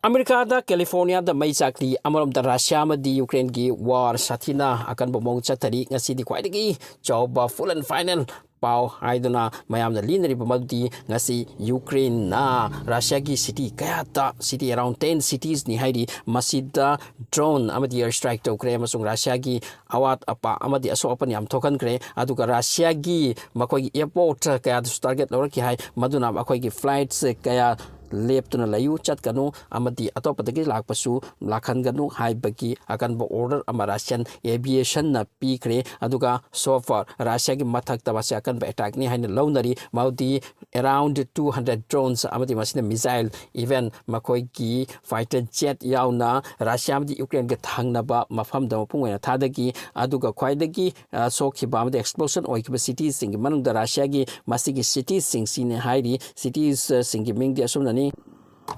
America da California da mai chakli amarom da Russia ma di Ukraine gi war sathina akan bomong chatari ngasi di khwaidagi chawba full and final pau haiduna mayam da linari bamadi ngasi Ukraine na Russia gi city kaya ta city around 10 cities ni haidi masida drone amadi air strike to kre amasung Russia gi awat apa amadi aso open yam thokan kre aduga Russia gi makoi airport kaya target lor ki hai maduna makoi gi flights kaya leptuna layu chat kanu amadi atopatagi lakpasu lakhan ganu haibagi akan bo order ama Russian aviation na pikre aduga so far Russia gi mathak tabase akan ba attack ni haina lawnari maudi around 200 drones amadi masina missile even makoi gi fighter jet yauna Russia amadi Ukraine ga thangna ba mafam da pungena thadagi aduga khwaidagi sokhi ba amadi explosion oikiba cities sing manung da Russia gi masigi cities sing sine hairi cities sing ming dia sumnani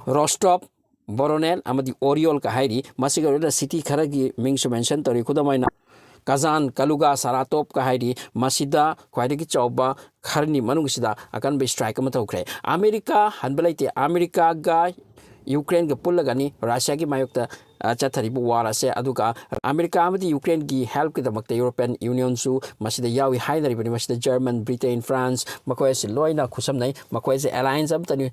Rostov, Voronezh, amadi Oriol ka hairi masiga city kharagi mingsu mention tori khudamaina Kazan, Kaluga, Saratov ka hairi masida khwaidagi chawba kharni manungsida akan be strike ma thokre America hanbalaite America ga Ukraine ga pullagani Russia gi mayokta chatharibu war ase aduga America amadi Ukraine gi help ki damakta European Union su masida yawi hainari bani masida German Britain France makoi se loina khusam nai makoi se alliance amtani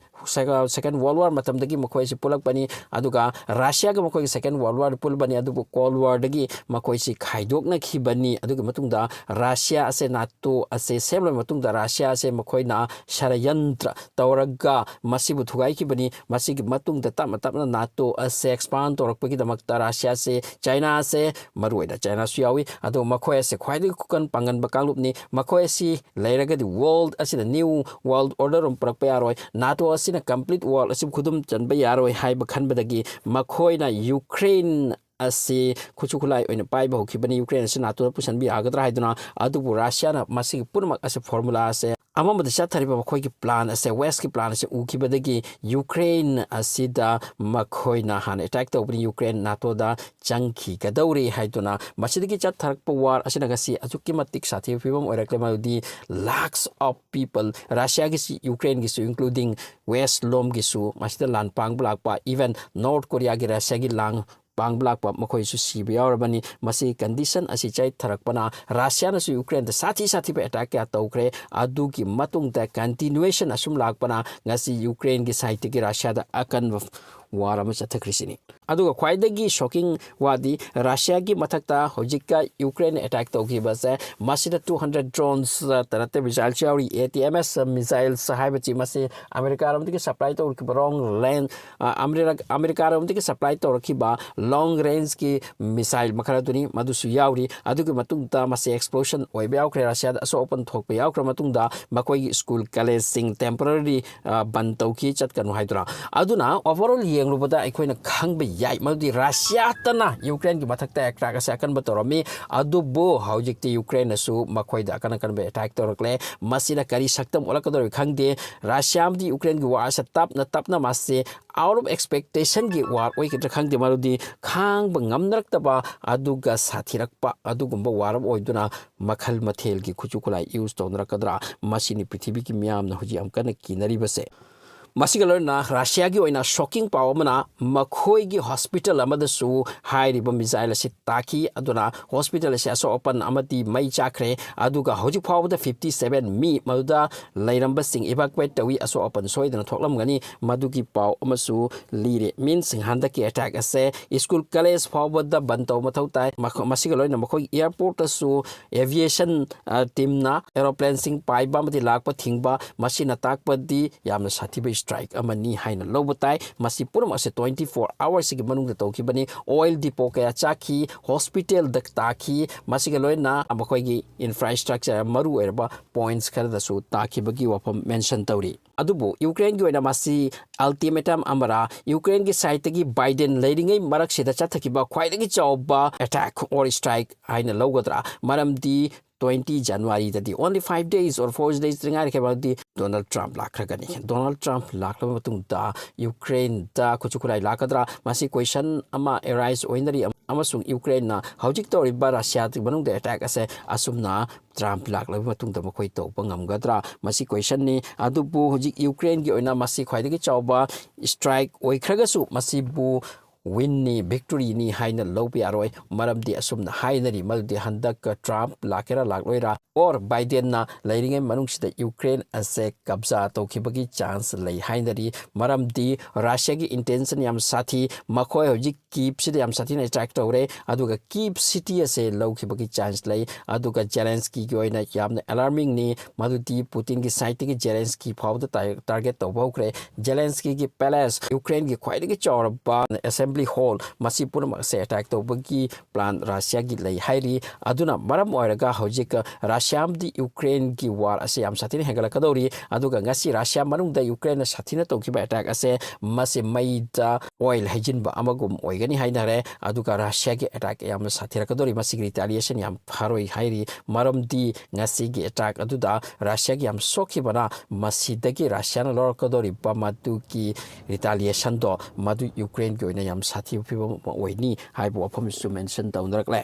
second world war matam dagi makoi se pulak bani aduga Russia ga makoi second world war pul bani adubu cold war dagi makoi se khaidok na khibani aduga matungda Russia ase NATO ase semlo matungda Russia ase makoi na sharayantra tawraga masibu thugai kibani masigi matungda tapna NATO ase expand torak damakta Russia se China se maruida China su yawi ado makoi se khwaidi kukan pangan bakallup ni makoi si leiraga di world asina new world order um prakpa yaroi NATO asina complete world asim khudum chanba yaroi haiba khanbadagi makoi na Ukraine asi khuchukulai oina paiba hokibani Ukraine se NATO pusanbi agadra haiduna adubu Russia na masigi purmak ase formula ase amamada chathariba makoi ki plan ase west ki plan ase ukibadagi Ukraine asida makoi na han attack tawbni Ukraine NATO da changki kadawri haiduna masidagi chatharakpa war asina gasi ajuki matik sathi phibam oiraklema di lakhs of people Russia gi Ukraine gi including west lom gi su masida lan pang blakpa even North Korea gi Russia gi lang pang blakpa makoi su sibi yaurabani masi condition asi chai tharakpana Russia na su Ukraine da sathi pe attack ya tawkre adu ki matung da continuation asum lakpana ngasi Ukraine gi side gi Russia da akan war ama chathakrisini aduga khwaidagi shocking wadi Russia gi mathakta hojika Ukraine attack tawki base masida 200 drones tarate missile chauri ATMS missiles sahibachi masi America ramdiki supply to wrong land America ramdiki supply to rakiba long range ki missile makharaduni madusu yauri adugi matungta masi explosion oibe yaukre Russia da so open thokpe yaukra matungda makoi school college sing temporary ban tawki chatkanu haidura aduna overall yengrubada aikoina khangbe yai madi Russia tana Ukraine gi mathakta attack ase akan batorami adubo haujikti Ukraine su makoi da akan be attack torakle masina kari saktam olakador khangde Russia amdi Ukraine gi war sa tapna mase out of expectation gi war oi ki khangde marudi khang ngamnarakta aduga sathirakpa adugumba waram oiduna makhal mathel gi khuchukulai use tonrakadra masini prithibhi ki miyam na hoji amkana kinari base Masigalona Russia gi oina shocking power mana makhoi gi hospital amada su high riba missile se taki aduna hospital se so open amati mai chakre aduga hoji power da 57 mi maduda lairamba sing evacuate tawi aso open soidana thoklam gani madugi power amasu lire means handa ki attack ase school college power da bantaw mathau tai masigalona makhoi airport su aviation team na aeroplane sing pai ba mati lakpa thingba masina takpa di yamna sathi strike amani haina lobutai masi purum ase 24 hours gi manung da tokibani oil depot kaya chaki hospital dak taki masi ga loina amakoi gi infrastructure maru erba points khar da su taki bagi wapam mention tawri adubu Ukraine gi oina masi ultimatum amara Ukraine gi side gi Biden leading marak sida chathaki ba khwaidagi chawba attack or strike haina logodra maram di 20 January dadi only 5 days or 4 days ngai ke badi Donald Trump lakragani Donald Trump laklaba matung da Ukraine da kuchukurai lakadra masi question ama arise oinari amasung Ukraine na hojik to riba Russia ti banung de attack ase asumna Trump laklaba matung da makoi to pangamgadra masi question ni adubu hojik Ukraine gi oina masi khwaidagi chawba strike oikragasu masi bu win ni victory ni haina lobi aroi maram di asum na haina ri mal di handak Trump lakera lakloira or Biden na lairinge manung sida Ukraine ase kabza to khibagi chance lei haina ri maram di Russia gi intention yam sathi makhoi hoji keep sida yam sathi na attack tore aduga keep city ase low khibagi chance lei aduga Zelensky gi oina yam alarming ni madudi Putin gi site gi Zelensky phau da target to bokre Zelensky gi palace Ukraine gi khwai gi chorba assembly hall masipur se attack to bagi plan Russia gi lei hairi aduna maram oiraga hojik Russia di Ukraine gi war ase yam sathina hegala kadori aduga ngasi Russia manung da Ukraine sathina to ki attack ase mase maida oil hejin ba amagum oigani hainare aduga Russia gi attack yam sathira kadori masi retaliation yam pharoi hairi maram di ngasi gi attack aduda Russia gi yam sokhi bana masi dagi Russia na lor kadori ba madu ki retaliation do madu Ukraine gi oina yam sathi phiba oini haibo wafam su mention tawnarakle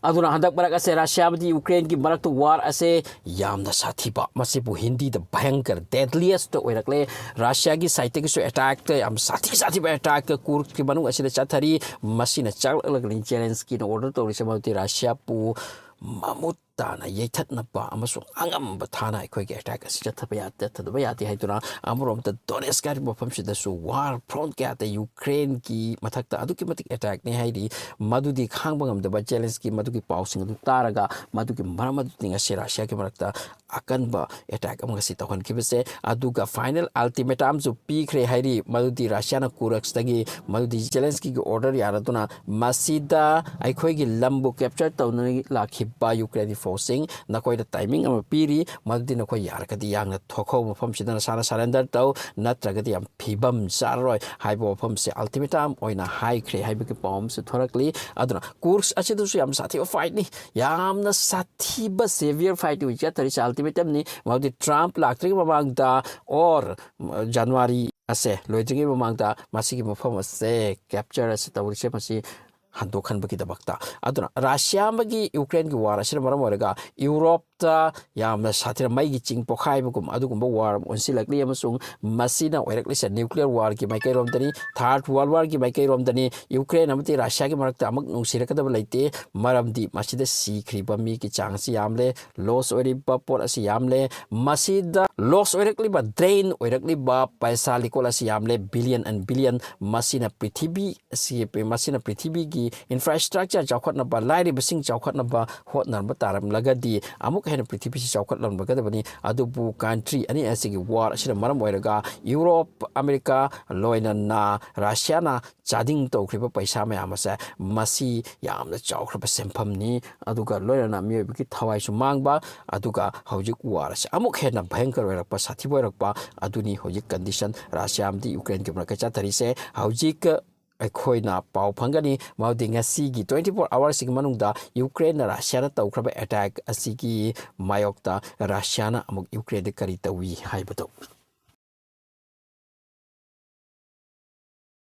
aduna handak barak ase Russia di Ukraine gi barak to war ase yamna sathi ba masibu hindi the bhayankar deadliest oirakle Russia gi site gi so attack yam sathi ba attack kur ki banu ase chathari masina chak lagli Zelensky no order to risamati Russia pu mamut na yethat na pa amasu angam bathana khoi ge attack asi chathaba ya thadaba ya ti haiduna amurom ta Donetsk gar bofam sida su war front ga ta Ukraine ki mathakta adu ki matik attack ne haidi madudi khangbangam da Zelensky madudi pausing adu taraga madudi maramadu tinga se Russia ki marakta akan ba attack amga si tawhan ki bese aduga final ultimatum ju pikre hairi madudi Russia na kuraks tagi madudi Zelensky ki order yaraduna masida ai khoi gi lambu capture tawnani lakhiba Ukraine forcing nakoi da timing ama piri maddi nakoi yar kadi yang na thokho mafam sidana sara surrender taw natragadi am phibam saroi haibo mafam se ultimatum oina high kre haibo ke pom se thorakli aduna course achidu su yam sathi fight ni yam na sathi ba severe fight wi chatari ultimatum ni maddi Trump laktri mamang da or January ase loitri mamang da masigi mafam ase capture ase tawri se masi handokhan bagi dabakta aduna Russia bagi Ukraine gi war asira maram oraga Europe ta yam sathira mai gi ching pokhai bugum adugumba war onsi lakli amasung masina oirakli se nuclear war gi mai kai rom dani third world war gi mai kai rom dani Ukraine amati Russia gi marakta amak nungsira kadaba leite maram di masida sikhriba mi ki changsi yamle loss ori ba por asi yamle masida loss oirakli ba drain oirakli ba paisa likol asi yamle billion and billion masina prithibi si pe masina prithibi gi infrastructure chawkhat na ba lairi basing chawkhat na ba hot na ba taram lagadi amuk hena prithibi si chawkhat lam bagada bani adubu country ani asigi war asira maram oiraga Europe America loina na Russia na chading to khriba paisa ma amasa masi yamna chawkhra sempham ni aduga loina na mi bi thawai su mangba aduga hojik war asa amuk hena bhayankar oirakpa sathi boirakpa aduni hojik condition Russia amdi Ukraine ke mraka chathari se hojik Koina Pau Pangani, Mounting a Sigi 24 hours Sigmanunda, Ukraine, Russia, Taukraba attack a Sigi Mayokta, Russiana among Ukraine, the Karita we Hybato.